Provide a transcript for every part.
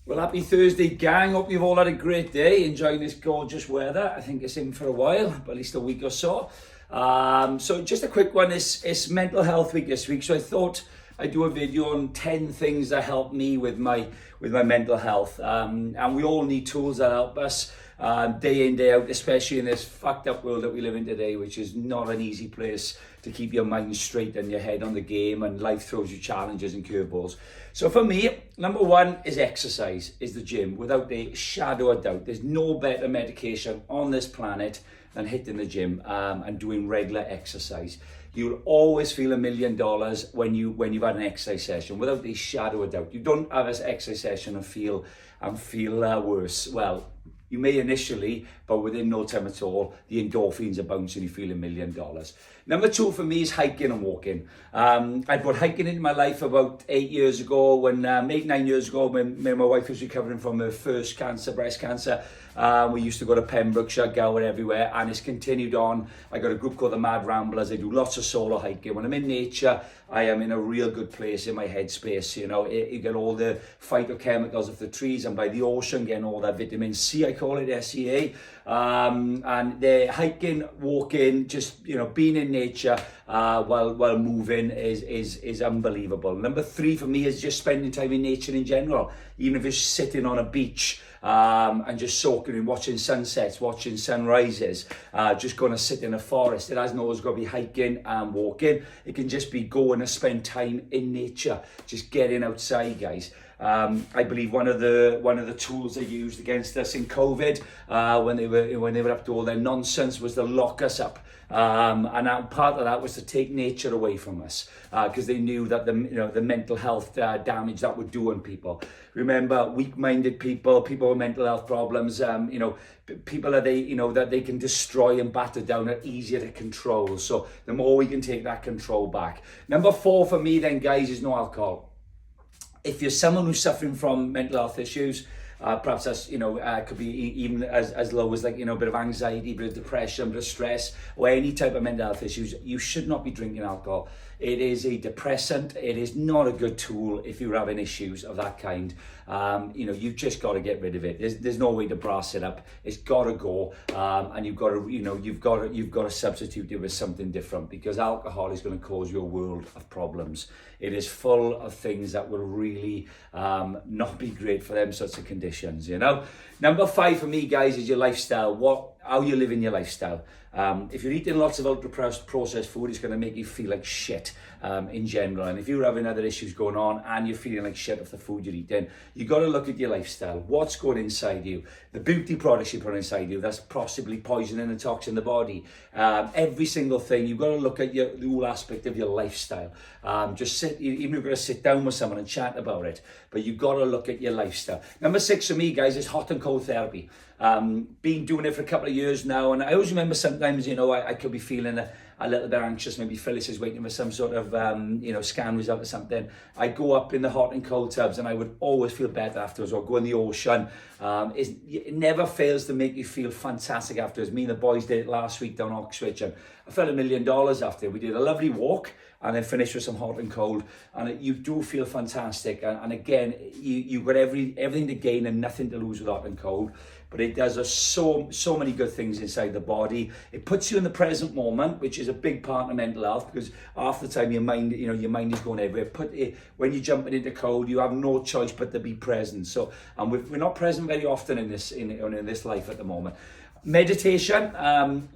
Well, happy Thursday, gang. Hope you've all had a great day, enjoying this gorgeous weather. I think it's in for a while, but at least a week or so. So just a quick one. It's Mental Health Week this week, so I thought I'd do a video on 10 things that help me with my mental health. And we all need tools that help us day in, day out, especially in this fucked up world that we live in today, which is not an easy place to keep your mind straight and your head on the game, and life throws you challenges and curveballs. So for me, number one is exercise, is the gym, without a shadow of doubt. There's no better medication on this planet than hitting the gym and doing regular exercise. You'll always feel $1 million when you've had an exercise session, without a shadow of doubt. You don't have an exercise session and feel worse. Well, you may initially, but within no time at all, the endorphins are bouncing, you feel $1 million. Number two for me is hiking and walking. I brought hiking into my life about 8 years ago, when 9 years ago, when me and my wife was recovering from her first cancer, breast cancer. We used to go to Pembrokeshire, Gower, everywhere, and it's continued on. I got a group called the Mad Ramblers. I do lots of solo hiking. When I'm in nature, I am in a real good place in my headspace. You know, you get all the phytochemicals of the trees, and by the ocean, getting all that vitamin C, I call it SEA. And the hiking, walking, just, you know, being in nature while moving is unbelievable. Number three for me is just spending time in nature in general, even if it's sitting on a beach. And just soaking in, watching sunsets, watching sunrises, just going to sit in a forest. It hasn't always got to be hiking and walking. It can just be going to spend time in nature, just getting outside, guys. I believe one of the tools they used against us in COVID, when they were up to all their nonsense, was to lock us up. And part of that was to take nature away from us, because they knew that the mental health damage that would do on people. Remember, weak-minded people with mental health problems, people that they can destroy and batter down are easier to control. So the more we can take that control back. Number four for me then, guys, is no alcohol. If you're someone who's suffering from mental health issues, perhaps that's, could be even as low as, a bit of anxiety, a bit of depression, a bit of stress, or any type of mental health issues, you should not be drinking alcohol. It is a depressant. It is not a good tool if you're having issues of that kind. You've just got to get rid of it. There's no way to brass it up. It's got to go, and you've got to substitute it with something different, because alcohol is going to cause you a world of problems. It is full of things that will really not be great for them sorts of conditions. Number five for me, guys, is your lifestyle. How you live in your lifestyle. If you're eating lots of ultra-processed food, it's going to make you feel like shit in general. And if you're having other issues going on and you're feeling like shit of the food you're eating, you've got to look at your lifestyle. What's going inside you? The beauty products you put inside you, that's possibly poisoning and toxin the body. Every single thing, you've got to look at the whole aspect of your lifestyle. Even if you've got to sit down with someone and chat about it, but you've got to look at your lifestyle. Number six for me, guys, is hot and cold therapy. Been doing it for a couple of years now, and I always remember sometimes, I could be feeling a little bit anxious. Maybe Phyllis is waiting for some sort of, scan result or something. I go up in the hot and cold tubs, and I would always feel better afterwards, or go in the ocean. It never fails to make you feel fantastic afterwards. Me and the boys did it last week down Oxford, and I felt $1 million after. We did a lovely walk, and then finished with some hot and cold, and you do feel fantastic. And again, you've got everything to gain and nothing to lose with hot and cold. But it does so many good things inside the body. It puts you in the present moment, which is a big part of mental health, because half the time your mind is going everywhere. When you're jumping into cold, you have no choice but to be present. So, and we're not present very often in this life at the moment. Meditation,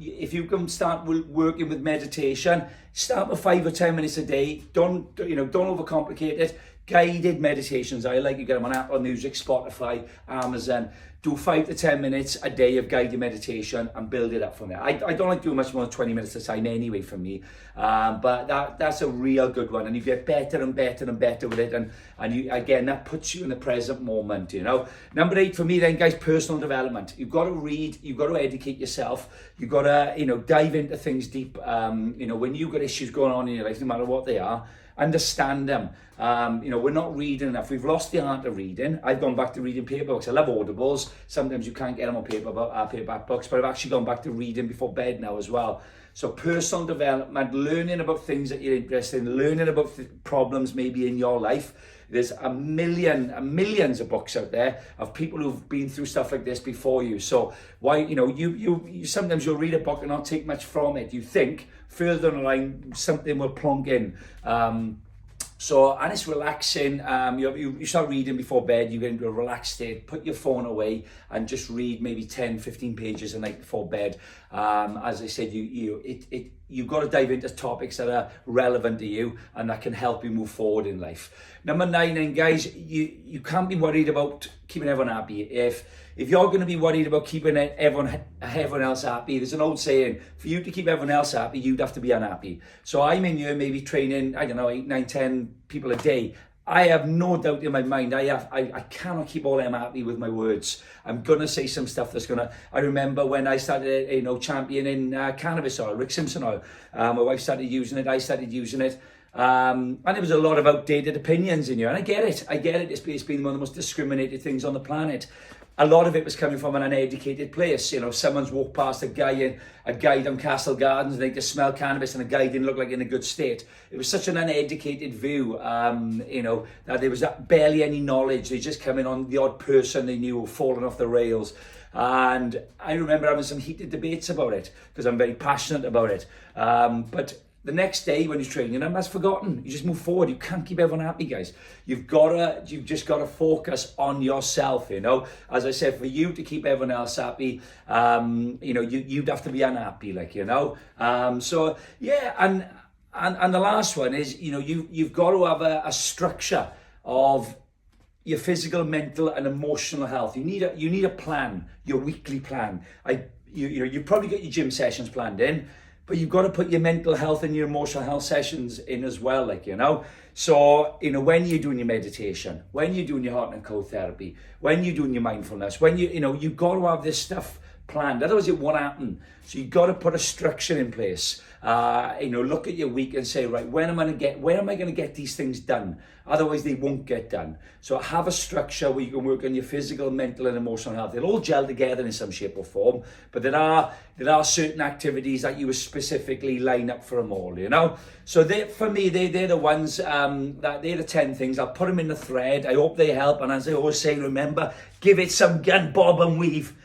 if you can start working with meditation, start with 5 or 10 minutes a day. Don't overcomplicate it. Guided meditations, I like. You get them on Apple Music, Spotify, Amazon. Do 5 to 10 minutes a day of guided meditation and build it up from there. I don't like doing much more than 20 minutes at a time anyway for me, but that's a real good one, and you get better and better and better with it, and you, again, that puts you in the present moment. Number 8 for me then, guys, personal development. You've got to read, you've got to educate yourself, you've got to dive into things deep. When you've got issues going on in your life, no matter what they are, understand them. We're not reading enough. We've lost the art of reading. I've gone back to reading paper books. I love audibles. Sometimes you can't get them on paperback books, but I've actually gone back to reading before bed now as well. So personal development, learning about things that you're interested in, learning about problems maybe in your life, There's millions of books out there of people who've been through stuff like this before you. So why, you sometimes you'll read a book and not take much from it. You think further down the line something will plonk in. And it's relaxing. You start reading before bed, you get into a relaxed state, put your phone away and just read maybe 10, 15 pages a night before bed. As I said, you've got to dive into topics that are relevant to you and that can help you move forward in life. Number 9, and guys, you can't be worried about keeping everyone happy. If you're going to be worried about keeping everyone else happy, there's an old saying, for you to keep everyone else happy, you'd have to be unhappy. So I'm in here maybe training, 8, 9, 10 people a day. I have no doubt in my mind, I cannot keep all them happy with my words. I'm going to say some stuff that's going to, I remember when I started, championing cannabis oil, Rick Simpson oil. My wife started using it, I started using it. And there was a lot of outdated opinions in here, and I get it. It's been one of the most discriminated things on the planet. A lot of it was coming from an uneducated place. Someone's walked past a guy down Castle Gardens and they just smell cannabis, and the guy didn't look like in a good state. It was such an uneducated view, that there was barely any knowledge. They just come in on the odd person they knew falling off the rails. And I remember having some heated debates about it because I'm very passionate about it. But the next day when you're training them, that's forgotten. You just move forward. You can't keep everyone happy, guys. You've just got to focus on yourself, As I said, for you to keep everyone else happy, you'd have to be unhappy, and the last one is, you've got to have a structure of your physical, mental and emotional health. You need a plan, your weekly plan. You've probably got your gym sessions planned in, but you've got to put your mental health and your emotional health sessions in as well, So, when you're doing your meditation, when you're doing your heart and cold therapy, when you're doing your mindfulness, when you've got to have this stuff planned. Otherwise it won't happen. So you've got to put a structure in place. Look at your week and say, right, where am I going to get these things done? Otherwise they won't get done. So have a structure where you can work on your physical, mental and emotional health. They'll all gel together in some shape or form, but there are certain activities that you would specifically line up for them all, So for me, they're the ones, that they're the 10 things. I'll put them in the thread. I hope they help. And as I always say, remember, give it some gun, bob and weave.